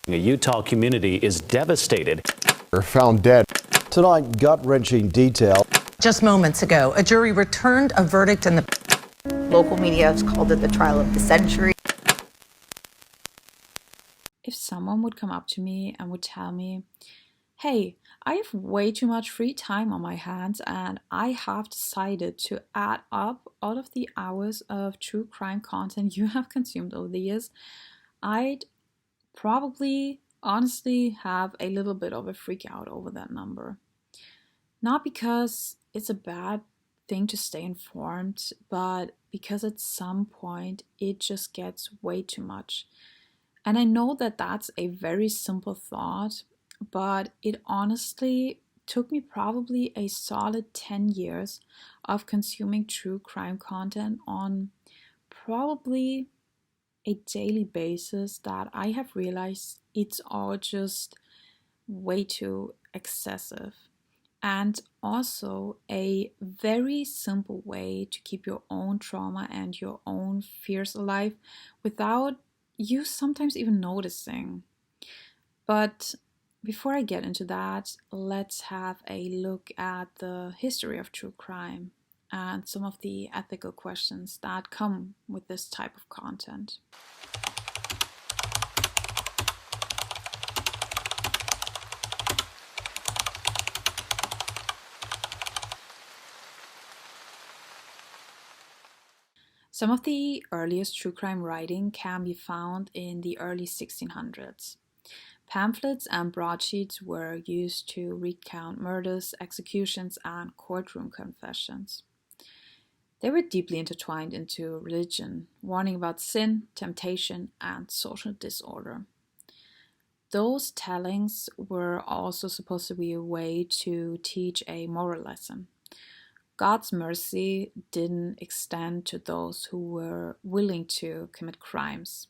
A Utah community is devastated. Are found dead. Tonight, gut-wrenching detail. Just moments ago, a jury returned a verdict in the... Local media has called it the trial of the century. If someone would come up to me and would tell me, hey, I have way too much free time on my hands and I have decided to add up all of the hours of true crime content you have consumed over the years, I'd probably honestly have a little bit of a freak out over that number. Not because it's a bad thing to stay informed, but because at some point it just gets way too much. And I know that that's a very simple thought, but it honestly took me probably a solid 10 years of consuming true crime content on probably a daily basis that I have realized it's all just way too excessive. And also a very simple way to keep your own trauma and your own fears alive without you sometimes even noticing. But before I get into that, let's have a look at the history of true crime and some of the ethical questions that come with this type of content. Some of the earliest true crime writing can be found in the early 1600s. Pamphlets and broadsheets were used to recount murders, executions, and courtroom confessions. They were deeply intertwined into religion, warning about sin, temptation, and social disorder. Those tellings were also supposed to be a way to teach a moral lesson. God's mercy didn't extend to those who were willing to commit crimes.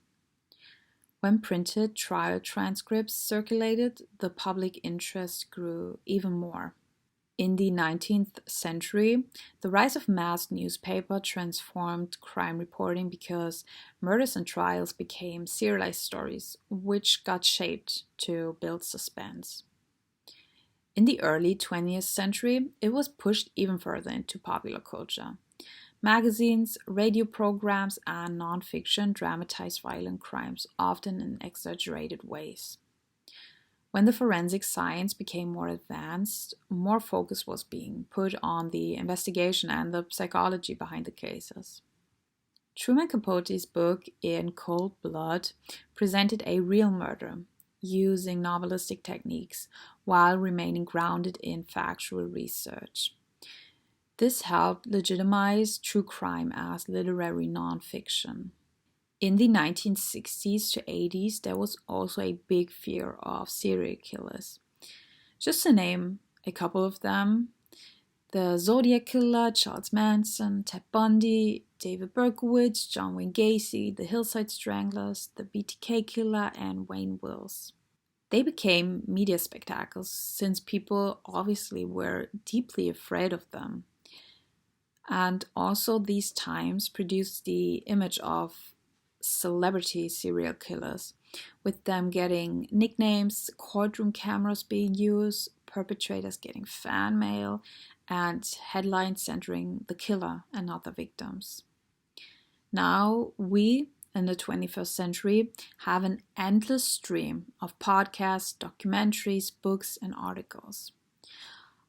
When printed trial transcripts circulated, the public interest grew even more. In the 19th century, the rise of mass newspaper transformed crime reporting because murders and trials became serialized stories, which got shaped to build suspense. In the early 20th century, it was pushed even further into popular culture. Magazines, radio programs, and nonfiction dramatized violent crimes, often in exaggerated ways. When the forensic science became more advanced, more focus was being put on the investigation and the psychology behind the cases. Truman Capote's book In Cold Blood presented a real murder, using novelistic techniques while remaining grounded in factual research. This helped legitimize true crime as literary nonfiction. In the 1960s to 80s, there was also a big fear of serial killers. Just to name a couple of them, the Zodiac Killer, Charles Manson, Ted Bundy, David Berkowitz, John Wayne Gacy, the Hillside Stranglers, the BTK Killer, and Wayne Wills. They became media spectacles since people obviously were deeply afraid of them. And also these times produced the image of celebrity serial killers, with them getting nicknames, courtroom cameras being used, perpetrators getting fan mail, and headlines centering the killer and not the victims. Now we, in the 21st century, have an endless stream of podcasts, documentaries, books, and articles.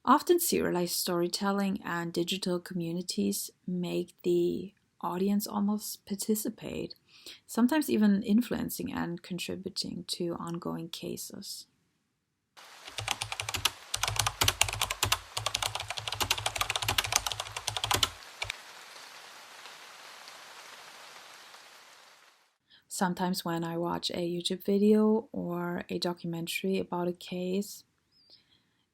Often serialized storytelling and digital communities make the audience almost participate, sometimes even influencing and contributing to ongoing cases. Sometimes when I watch a YouTube video or a documentary about a case,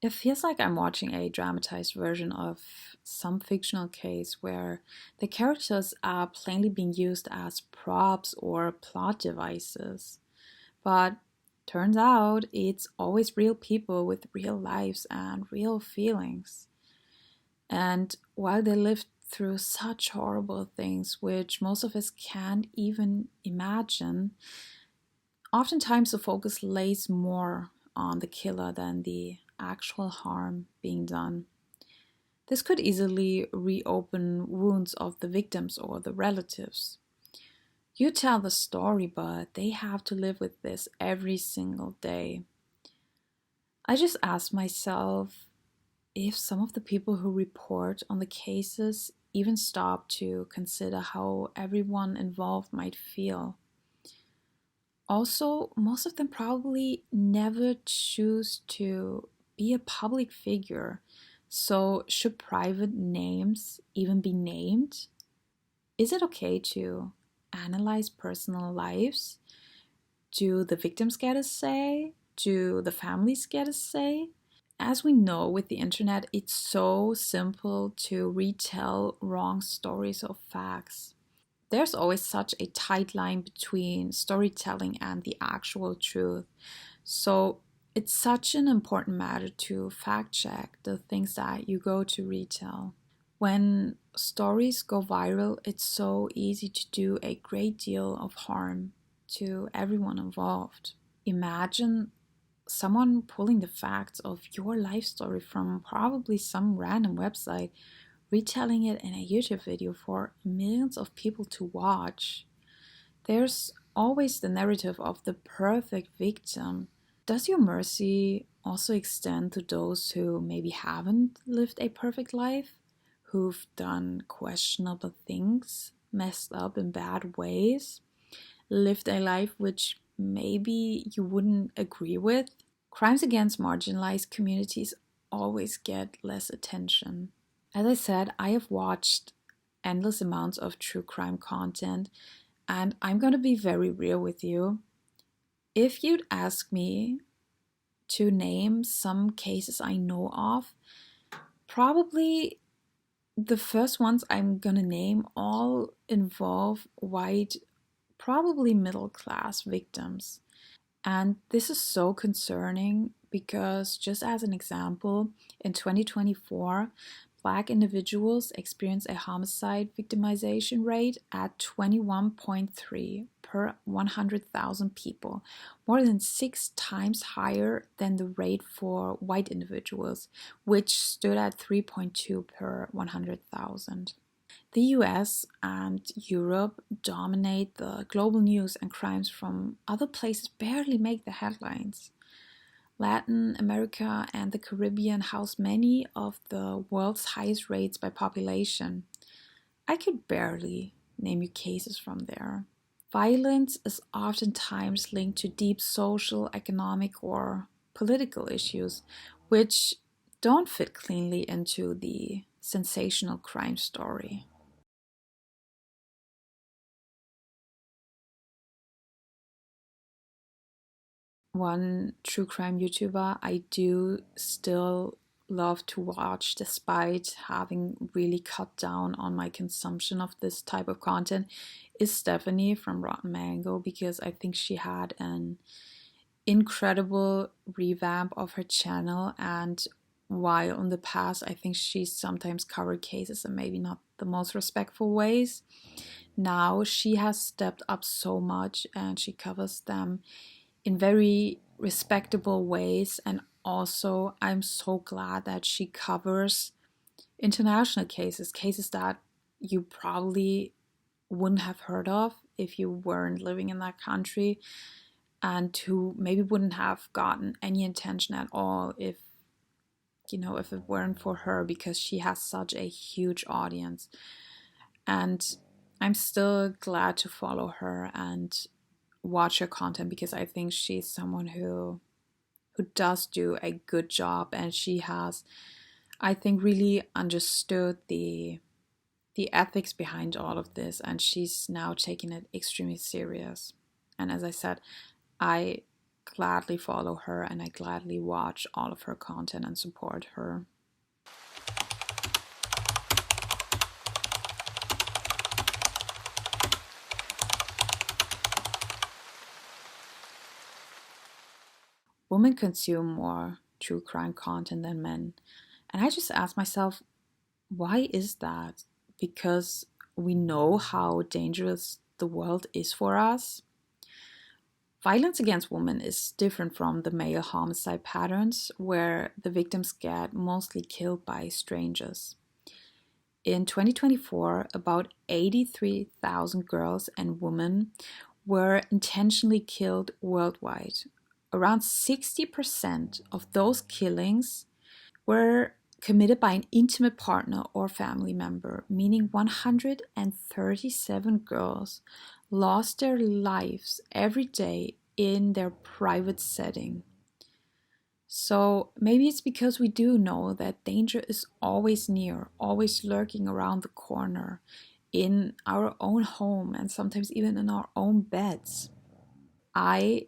it feels like I'm watching a dramatized version of some fictional case where the characters are plainly being used as props or plot devices. But turns out it's always real people with real lives and real feelings. And while they lived through such horrible things, which most of us can't even imagine, Oftentimes the focus lays more on the killer than the actual harm being done. This could easily reopen wounds of the victims or the relatives. You tell the story, but they have to live with this every single day. I just ask myself if some of the people who report on the cases even stop to consider how everyone involved might feel. Also, most of them probably never choose to be a public figure. So, should private names even be named? Is it okay to analyze personal lives? Do the victims get a say? Do the families get a say? As we know with the internet, it's so simple to retell wrong stories or facts. There's always such a tight line between storytelling and the actual truth. So it's such an important matter to fact check the things that you go to retell. When stories go viral, it's so easy to do a great deal of harm to everyone involved. Imagine someone pulling the facts of your life story from probably some random website, retelling it in a YouTube video for millions of people to watch. There's always the narrative of the perfect victim. Does your mercy also extend to those who maybe haven't lived a perfect life, who've done questionable things, messed up in bad ways, lived a life which maybe you wouldn't agree with? Crimes against marginalized communities always get less attention. As I said, I have watched endless amounts of true crime content, and I'm going to be very real with you. If you'd ask me to name some cases I know of, probably the first ones I'm going to name all involve white, probably middle class victims. And this is so concerning because, just as an example, in 2024, Black individuals experience a homicide victimization rate at 21.3 per 100,000 people, more than 6 times higher than the rate for white individuals, which stood at 3.2 per 100,000. The US and Europe dominate the global news, and crimes from other places barely make the headlines. Latin America and the Caribbean house many of the world's highest rates by population. I could barely name you cases from there. Violence is oftentimes linked to deep social, economic, or political issues, which don't fit cleanly into the sensational crime story. One true crime YouTuber I do still love to watch despite having really cut down on my consumption of this type of content is Stephanie from Rotten Mango, because I think she had an incredible revamp of her channel. And while in the past I think she sometimes covered cases in maybe not the most respectful ways, now she has stepped up so much and she covers them in very respectable ways. And also, I'm so glad that she covers international cases, cases that you probably wouldn't have heard of if you weren't living in that country, and who maybe wouldn't have gotten any attention at all if if it weren't for her, because she has such a huge audience. And I'm still glad to follow her and watch her content, because I think she's someone who does do a good job, and she has, I think, really understood the ethics behind all of this, and she's now taking it extremely serious. And as I said, I gladly follow her and I gladly watch all of her content and support her. Women consume more true crime content than men. And I just ask myself, why is that? Because we know how dangerous the world is for us. Violence against women is different from the male homicide patterns, where the victims get mostly killed by strangers. In 2024, about 83,000 girls and women were intentionally killed worldwide. Around 60% of those killings were committed by an intimate partner or family member, meaning 137 girls lost their lives every day in their private setting. So maybe it's because we do know that danger is always near, always lurking around the corner, in our own home and sometimes even in our own beds. I,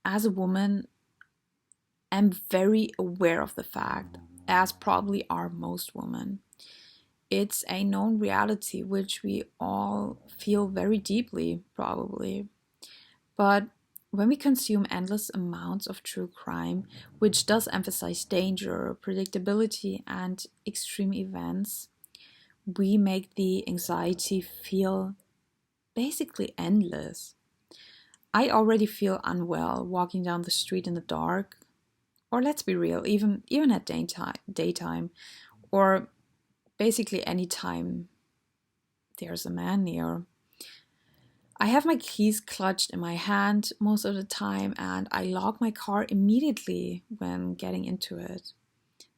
as a woman, am very aware of the fact, as probably are most women. It's a known reality which we all feel very deeply, probably. But when we consume endless amounts of true crime, which does emphasize danger, predictability, and extreme events, we make the anxiety feel basically endless. I already feel unwell walking down the street in the dark, or let's be real, even at daytime, or basically any time there's a man near. I have my keys clutched in my hand most of the time, and I lock my car immediately when getting into it.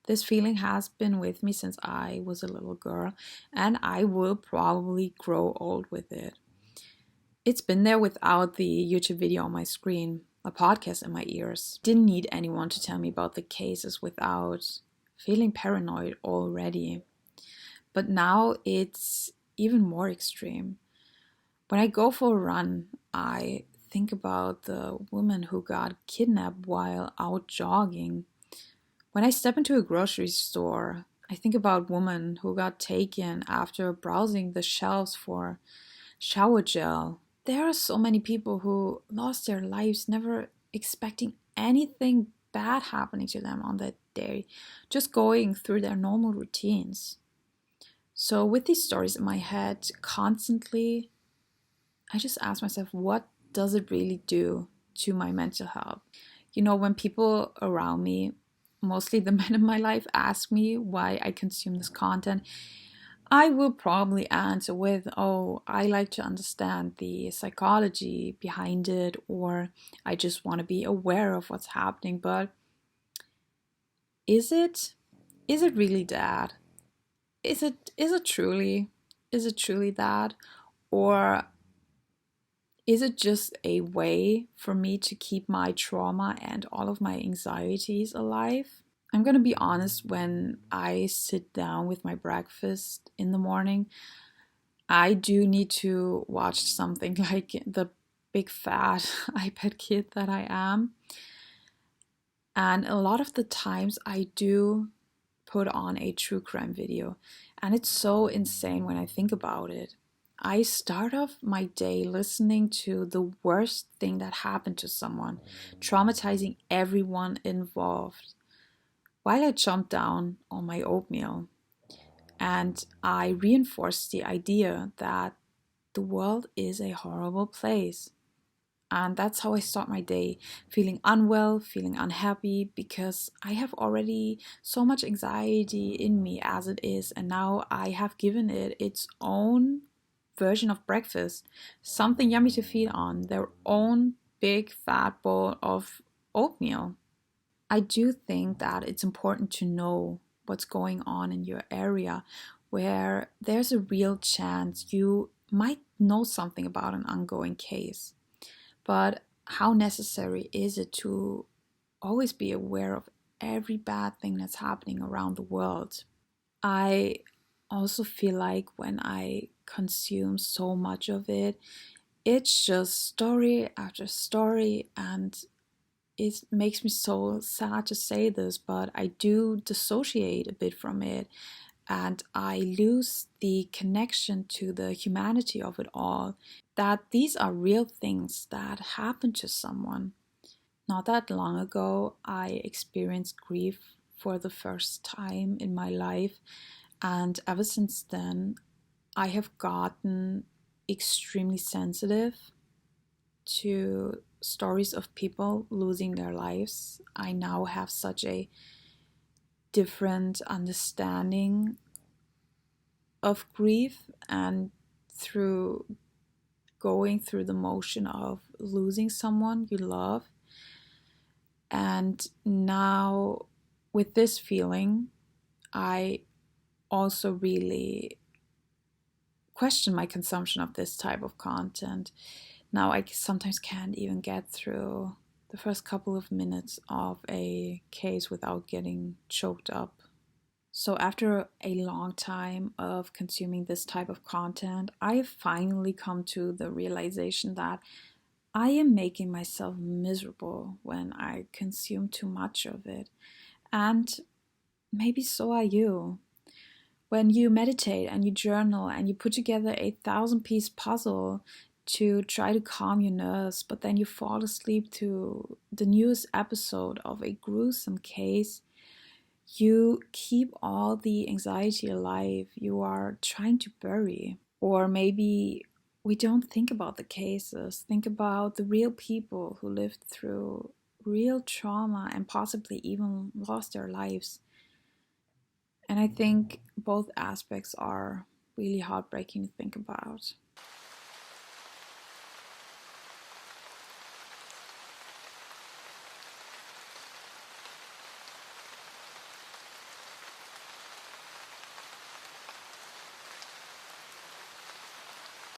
This feeling has been with me since I was a little girl, and I will probably grow old with it. It's been there without the YouTube video on my screen, a podcast in my ears. Didn't need anyone to tell me about the cases without feeling paranoid already. But now it's even more extreme. When I go for a run, I think about the woman who got kidnapped while out jogging. When I step into a grocery store, I think about women who got taken after browsing the shelves for shower gel. There are so many people who lost their lives never expecting anything bad happening to them on that day, just going through their normal routines. So with these stories in my head constantly, I just ask myself, what does it really do to my mental health? You know, when people around me, mostly the men in my life, ask me why I consume this content, I will probably answer with, oh, I like to understand the psychology behind it, or I just want to be aware of what's happening. But is it really that? Is it truly that? Or is it just a way for me to keep my trauma and all of my anxieties alive? I'm gonna be honest, when I sit down with my breakfast in the morning, I do need to watch something like the big fat iPad kid that I am. And a lot of the times I do put on a true crime video. And it's so insane when I think about it. I start off my day listening to the worst thing that happened to someone, traumatizing everyone involved, while I chomp down on my oatmeal. And I reinforce the idea that the world is a horrible place. And that's how I start my day, feeling unwell, feeling unhappy, because I have already so much anxiety in me as it is. And now I have given it its own version of breakfast, something yummy to feed on, their own big fat bowl of oatmeal. I do think that it's important to know what's going on in your area, where there's a real chance you might know something about an ongoing case. But how necessary is it to always be aware of every bad thing that's happening around the world? I also feel like when I consume so much of it, it's just story after story, and it makes me so sad to say this, but I do dissociate a bit from it, and I lose the connection to the humanity of it all. That these are real things that happen to someone. Not that long ago, I experienced grief for the first time in my life, and ever since then, I have gotten extremely sensitive to stories of people losing their lives, I now have such a different understanding of grief, and through going through the motion of losing someone you love. And now with this feeling, I also really question my consumption of this type of content. Now I sometimes can't even get through the first couple of minutes of a case without getting choked up. So after a long time of consuming this type of content, I have finally come to the realization that I am making myself miserable when I consume too much of it. And maybe so are you. When you meditate and you journal and you put together a 1,000-piece puzzle to try to calm your nerves, but then you fall asleep to the newest episode of a gruesome case, you keep all the anxiety alive you are trying to bury. Or maybe we don't think about the cases, think about the real people who lived through real trauma and possibly even lost their lives. And I think both aspects are really heartbreaking to think about.